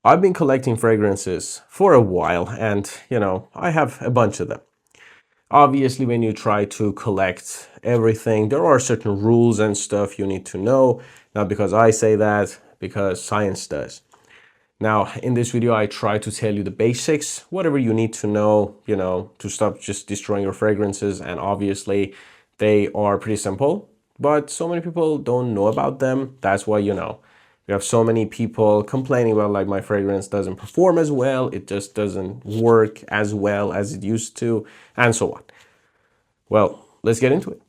I've been collecting fragrances for a while and, I have a bunch of them. Obviously, when you try to collect everything, there are certain rules and stuff you need to know. Not because I say that, because science does. Now, in this video, I try to tell you the basics, whatever you need to know, to stop just destroying your fragrances. And obviously, they are pretty simple, but so many people don't know about them. That's why, we have so many people complaining about like my fragrance doesn't perform as well, it just doesn't work as well as it used to, and so on. Well, let's get into it.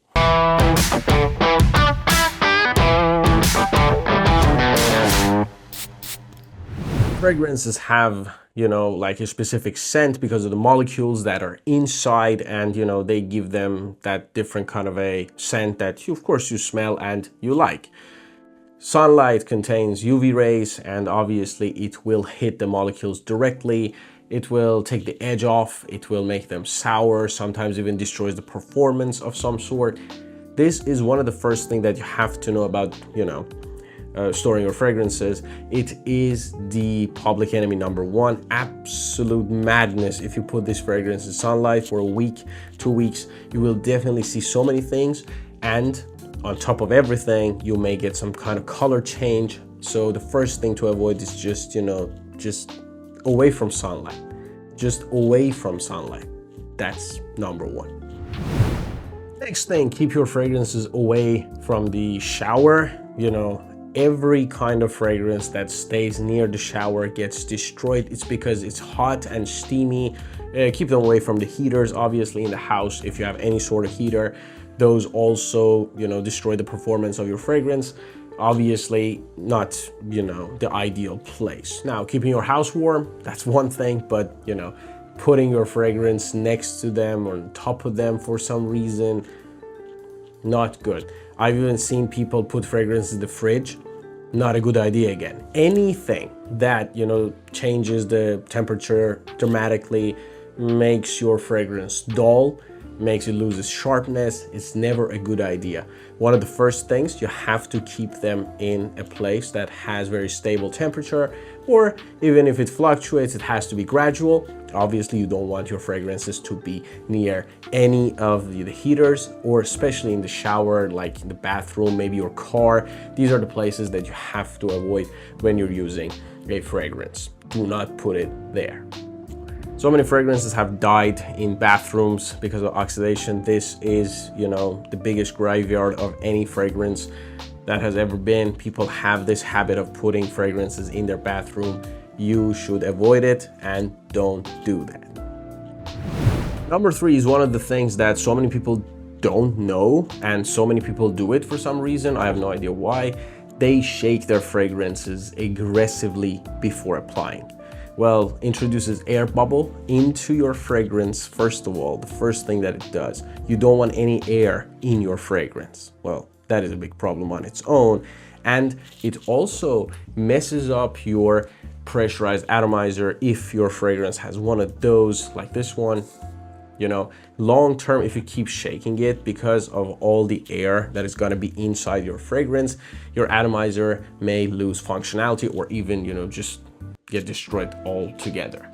Fragrances have, like a specific scent because of the molecules that are inside, and, they give them that different kind of a scent that you, of course, you smell and you like. Sunlight contains UV rays, and obviously it will hit the molecules directly. It will take the edge off, it will make them sour, sometimes even destroys the performance of some sort. This is one of the first things that you have to know about, storing your fragrances. It is the public enemy number one. Absolute madness. If you put this fragrance in sunlight for a week, 2 weeks, you will definitely see so many things, and on top of everything, you may get some kind of color change. So the first thing to avoid is just away from sunlight. Just away from sunlight. That's number one. Next thing, keep your fragrances away from the shower. Every kind of fragrance that stays near the shower gets destroyed. It's because it's hot and steamy. Keep them away from the heaters, obviously, in the house. If you have any sort of heater, those also, destroy the performance of your fragrance. Obviously, not, the ideal place. Now, keeping your house warm, that's one thing, but, putting your fragrance next to them or on top of them for some reason, not good. I've even seen people put fragrances in the fridge. Not a good idea again. Anything that, changes the temperature dramatically, makes your fragrance dull, makes it lose its sharpness. It's never a good idea. One of the first things, you have to keep them in a place that has very stable temperature, or even if it fluctuates, it has to be gradual. Obviously, you don't want your fragrances to be near any of the heaters, or especially in the shower, like in the bathroom, maybe your car. These are the places that you have to avoid when you're using a fragrance. Do not put it there. So many fragrances have died in bathrooms because of oxidation. This is, the biggest graveyard of any fragrance that has ever been. People have this habit of putting fragrances in their bathroom. You should avoid it and don't do that. Number 3 is one of the things that so many people don't know, and so many people do it for some reason. I have no idea why. They shake their fragrances aggressively before applying. Well, introduces air bubble into your fragrance. First of all, the first thing that it does, you don't want any air in your fragrance. Well, that is a big problem on its own. And it also messes up your pressurized atomizer if your fragrance has one of those, like this one. Long term, if you keep shaking it, because of all the air that is going to be inside your fragrance, your atomizer may lose functionality, or even, just get destroyed altogether.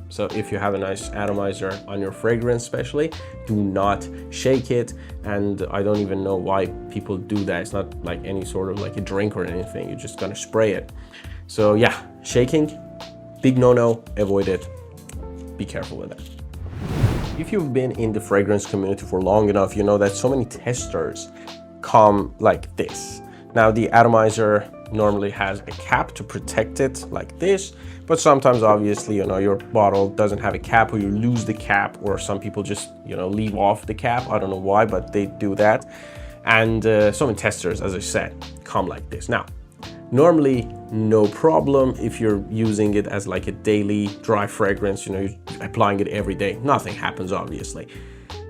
So if you have a nice atomizer on your fragrance especially, do not shake it. And I don't even know why people do that. It's not like any sort of like a drink or anything. You're just gonna spray it. So yeah, shaking, big no-no, avoid it. Be careful with that. If you've been in the fragrance community for long enough, you know that so many testers come like this. Now the atomizer normally has a cap to protect it like this, but sometimes obviously, your bottle doesn't have a cap, or you lose the cap, or some people just, leave off the cap. I don't know why, but they do that. And so many testers, as I said, come like this. Now, normally no problem if you're using it as like a daily dry fragrance, you're applying it every day, nothing happens obviously.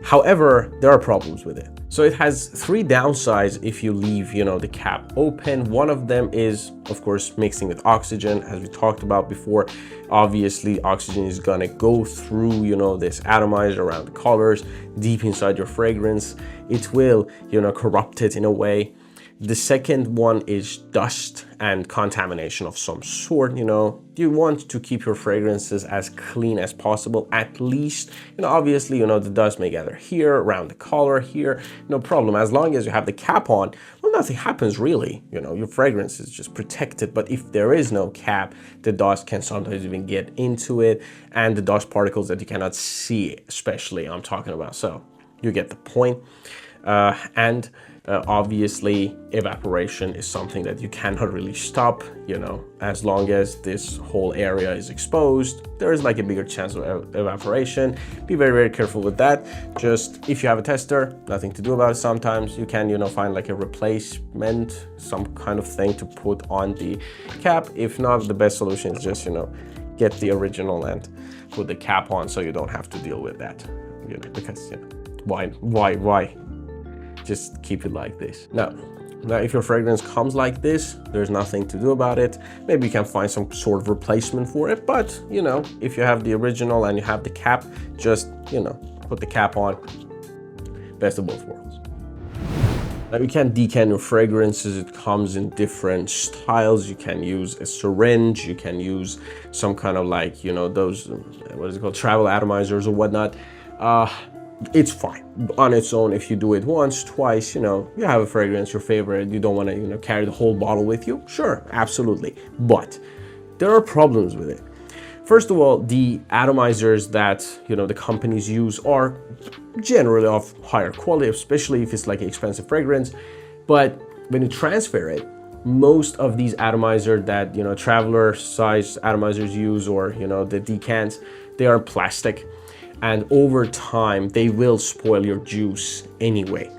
However, there are problems with it. So it has 3 downsides if you leave, the cap open. One of them is, of course, mixing with oxygen, as we talked about before. Obviously, oxygen is gonna go through, this atomizer around the colors, deep inside your fragrance. It will, corrupt it in a way. The second one is dust and contamination of some sort. You want to keep your fragrances as clean as possible. At least, obviously, the dust may gather here, around the collar here, no problem. As long as you have the cap on, well, nothing happens really. Your fragrance is just protected. But if there is no cap, the dust can sometimes even get into it, and the dust particles that you cannot see, especially, I'm talking about. So you get the point. Obviously, evaporation is something that you cannot really stop. As long as this whole area is exposed, there is like a bigger chance of evaporation. Be very, very careful with that. Just if you have a tester, nothing to do about it. Sometimes you can, find like a replacement, some kind of thing to put on the cap. If not, the best solution is just, get the original and put the cap on so you don't have to deal with that. Because, why? Just keep it like this. Now, if your fragrance comes like this, there's nothing to do about it. Maybe you can find some sort of replacement for it, but if you have the original and you have the cap, just put the cap on. Best of both worlds. Now, you can decant your fragrances. It comes in different styles. You can use a syringe, you can use some kind of like those what is it called, travel atomizers or whatnot. It's fine on its own. If you do it once, twice, you have a fragrance, your favorite, you don't want to, carry the whole bottle with you. Sure, absolutely. But there are problems with it. First of all, the atomizers that, the companies use are generally of higher quality, especially if it's like an expensive fragrance. But when you transfer it, most of these atomizers that, traveler size atomizers use, or, the decants, they are plastic. And over time, they will spoil your juice anyway.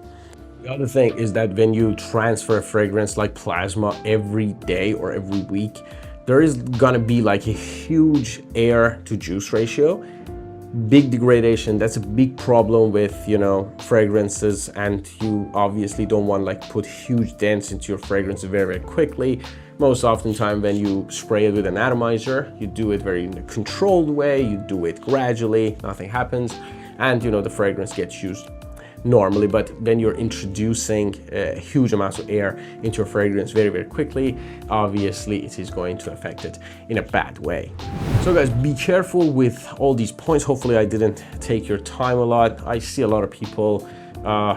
The other thing is that when you transfer a fragrance like plasma every day or every week, there is gonna be like a huge air to juice ratio, big degradation. That's a big problem with, fragrances, and you obviously don't want like put huge dents into your fragrance very, very quickly. Most oftentimes when you spray it with an atomizer, you do it very in a controlled way, you do it gradually, nothing happens, and the fragrance gets used normally. But when you're introducing huge amounts of air into your fragrance very, very quickly, obviously it is going to affect it in a bad way. So guys, be careful with all these points. Hopefully I didn't take your time a lot. I see a lot of people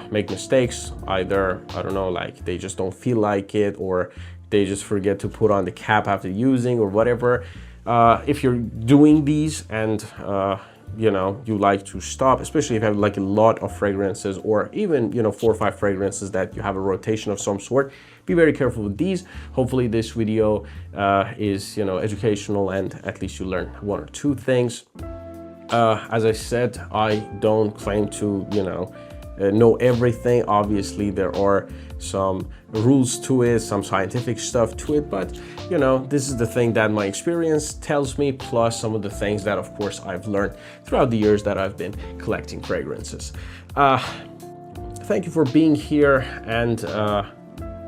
make mistakes. Either, I don't know, like they just don't feel like it, or they just forget to put on the cap after using, or whatever. If you're doing these and you like to stop, especially if you have like a lot of fragrances, or even 4 or 5 fragrances that you have a rotation of some sort, be very careful with these. Hopefully this video is educational, and at least you learn 1 or 2 things. As I said, I don't claim to know everything. Obviously there are some rules to it, some scientific stuff to it, but this is the thing that my experience tells me, plus some of the things that of course I've learned throughout the years that I've been collecting fragrances. Thank you for being here, and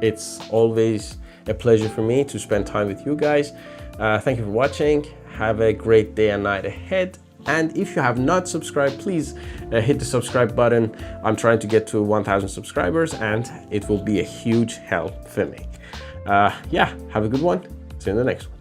it's always a pleasure for me to spend time with you guys. Thank you for watching. Have a great day and night ahead. And if you have not subscribed, please hit the subscribe button. I'm trying to get to 1,000 subscribers, and it will be a huge help for me. Yeah, have a good one. See you in the next one.